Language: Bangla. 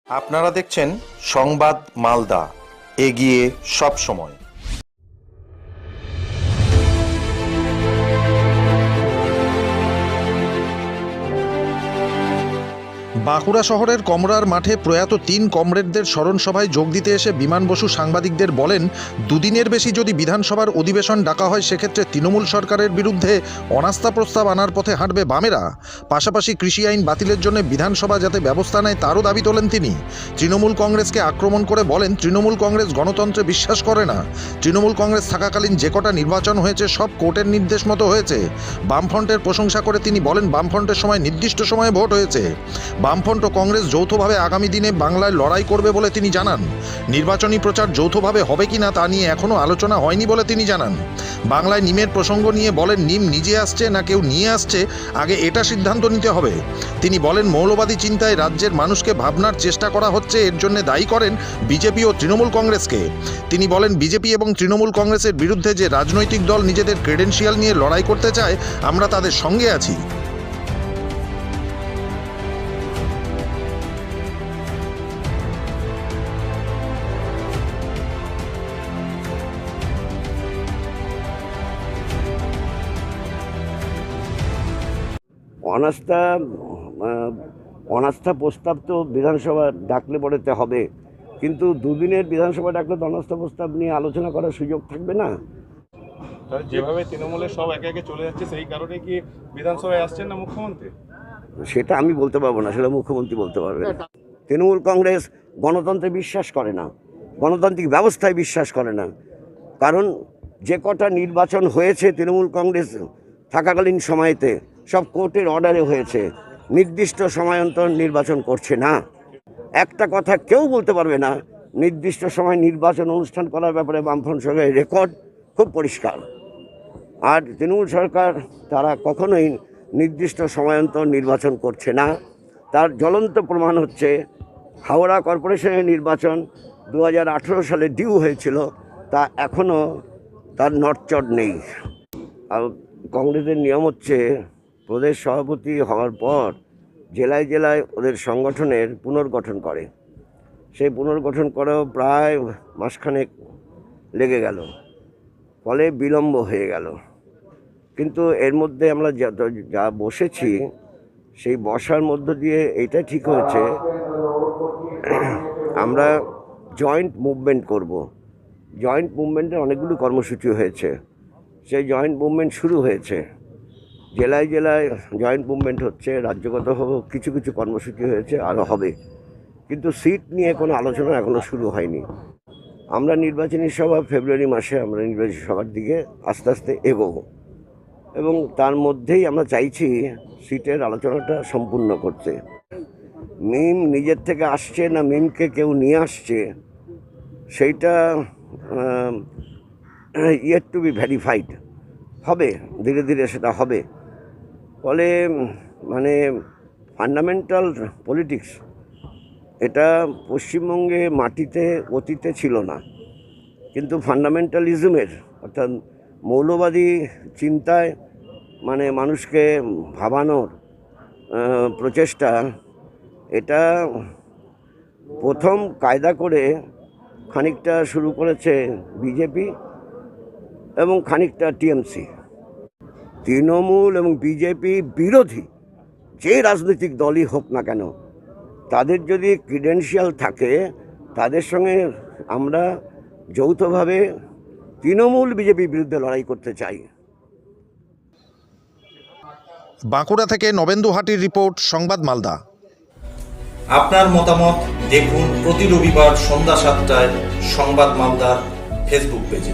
আপনারা দেখছেন সংবাদ মালদা, এগিয়ে সব সময়। বাঁকুড়া শহরের কমরার মাঠে প্রয়াত 3 কমরেডদের স্মরণ সভায় যোগ দিতে এসে বিমান বসু সাংবাদিকদের বলেন, দুদিনের বেশি যদি বিধানসভার অধিবেশন ডাকা হয় সেক্ষেত্রে তৃণমূল সরকারের বিরুদ্ধে অনাস্থা প্রস্তাব আনার পথে হাঁটবে বামেরা। পাশাপাশি কৃষি আইন বাতিলের জন্য বিধানসভা যাতে ব্যবস্থা নেয় তারও দাবি তোলেন তিনি। তৃণমূল কংগ্রেসকে আক্রমণ করে বলেন, তৃণমূল কংগ্রেস গণতন্ত্রে বিশ্বাস করে না। তৃণমূল কংগ্রেস থাকাকালীন যে কটা নির্বাচন হয়েছে সব কোর্টের নির্দেশ মতো হয়েছে। বামফ্রন্টের প্রশংসা করে তিনি বলেন, বামফ্রন্টের সময় নির্দিষ্ট সময়ে ভোট হয়েছে। বামফ্রন্ট ও কংগ্রেস যৌথভাবে আগামী দিনে বাংলায় লড়াই করবে বলে তিনি জানান। নির্বাচনী প্রচার যৌথভাবে হবে কিনা তা নিয়ে এখনও আলোচনা হয়নি বলে তিনি জানান। বাংলায় নিমের প্রসঙ্গ নিয়ে বলেন, নিম নিজে আসছে না কেউ নিয়ে আসছে, আগে এটা সিদ্ধান্ত নিতে হবে। তিনি বলেন, মৌলবাদী চিন্তায় রাজ্যের মানুষকে ভাবনার চেষ্টা করা হচ্ছে, এর জন্য দায়ী করেন বিজেপি ও তৃণমূল কংগ্রেসকে। তিনি বলেন, বিজেপি এবং তৃণমূল কংগ্রেসের বিরুদ্ধে যে রাজনৈতিক দল নিজেদের ক্রেডেন্সিয়াল নিয়ে লড়াই করতে চায়, আমরা তাদের সঙ্গে আছি। অনাস্থা প্রস্তাব তো বিধানসভা ডাকলে পড়েতে হবে, কিন্তু দুদিনের বিধানসভা ডাকলে তো অনাস্থা প্রস্তাব নিয়ে আলোচনা করার সুযোগ থাকবে না। যেভাবে তৃণমূলের সব একে একে চলে যাচ্ছে সেই কারণে কি বিধানসভায় আসছেন না মুখ্যমন্ত্রী? সেটা আমি বলতে পারবো না, সেটা মুখ্যমন্ত্রী বলতে পারবে। তৃণমূল কংগ্রেস গণতন্ত্রে বিশ্বাস করে না, গণতান্ত্রিক ব্যবস্থায় বিশ্বাস করে না। কারণ যে কটা নির্বাচন হয়েছে তৃণমূল কংগ্রেস থাকাকালীন সময়েতে সব কোর্টের অর্ডারে হয়েছে, নির্দিষ্ট সময়ান্তর নির্বাচন করছে না। একটা কথা কেউ বলতে পারবে না নির্দিষ্ট সময় নির্বাচন অনুষ্ঠান করার ব্যাপারে বামফ্রন্ট সরকারের রেকর্ড খুব পরিষ্কার। আর তৃণমূল সরকার তারা কখনোই নির্দিষ্ট সময়ান্তর নির্বাচন করছে না। তার জ্বলন্ত প্রমাণ হচ্ছে হাওড়া কর্পোরেশনের নির্বাচন 2018 সালে ডিউ হয়েছিল, তা এখনও তার নড়চড় নেই। আর কংগ্রেসের নিয়ম হচ্ছে প্রদেশ সভাপতি হওয়ার পর জেলায় জেলায় ওদের সংগঠনের পুনর্গঠন করে। সেই পুনর্গঠন করেও প্রায় মাসখানেক লেগে গেল, ফলে বিলম্ব হয়ে গেল। কিন্তু এর মধ্যে আমরা যা বসেছি সেই বসার মধ্য দিয়ে এইটা ঠিক হয়েছে, আমরা জয়েন্ট মুভমেন্ট করব। জয়েন্ট মুভমেন্টের অনেকগুলো কর্মসূচি হয়েছে, সেই জয়েন্ট মুভমেন্ট শুরু হয়েছে। জেলায় জেলায় জয়েন্ট মুভমেন্ট হচ্ছে, রাজ্যগত কিছু কিছু কর্মসূচি হয়েছে, আরও হবে। কিন্তু সিট নিয়ে কোনো আলোচনা এখনও শুরু হয়নি। আমরা নির্বাচনী সভা ফেব্রুয়ারি মাসে আমরা নির্বাচনী সভার দিকে আস্তে আস্তে এগোবো, এবং তার মধ্যেই আমরা চাইছি সিটের আলোচনাটা সম্পূর্ণ করতে। মিম নিজের থেকে আসছে না মিমকে কেউ নিয়ে আসছে, সেইটা ইয়েট টু বি ভেরিফাইড। হবে, ধীরে ধীরে সেটা হবে। ফলে ফান্ডামেন্টাল পলিটিক্স এটা পশ্চিমবঙ্গে মাটিতে অতীতে ছিল না, কিন্তু ফান্ডামেন্টালিজমের অর্থাৎ মৌলবাদী চিন্তায় মানুষকে ভাবানোর প্রচেষ্টা, এটা প্রথম কায়দা করে খানিকটা শুরু করেছে বিজেপি এবং খানিকটা টিএমসি। তৃণমূল এবং বিজেপি বিরোধী যে রাজনৈতিক দলই হোক না কেন, তাদের যদি ক্রিডেন্সিয়াল থাকে তাদের সঙ্গে আমরা যৌথভাবে তৃণমূল বিজেপির বিরুদ্ধে লড়াই করতে চাই। বাঁকুড়া থেকে নবেন্দু হাটির রিপোর্ট, সংবাদ মালদা। আপনার মতামত দেখুন প্রতি রবিবার সন্ধ্যা 7টায় সংবাদ মালদার ফেসবুক পেজে।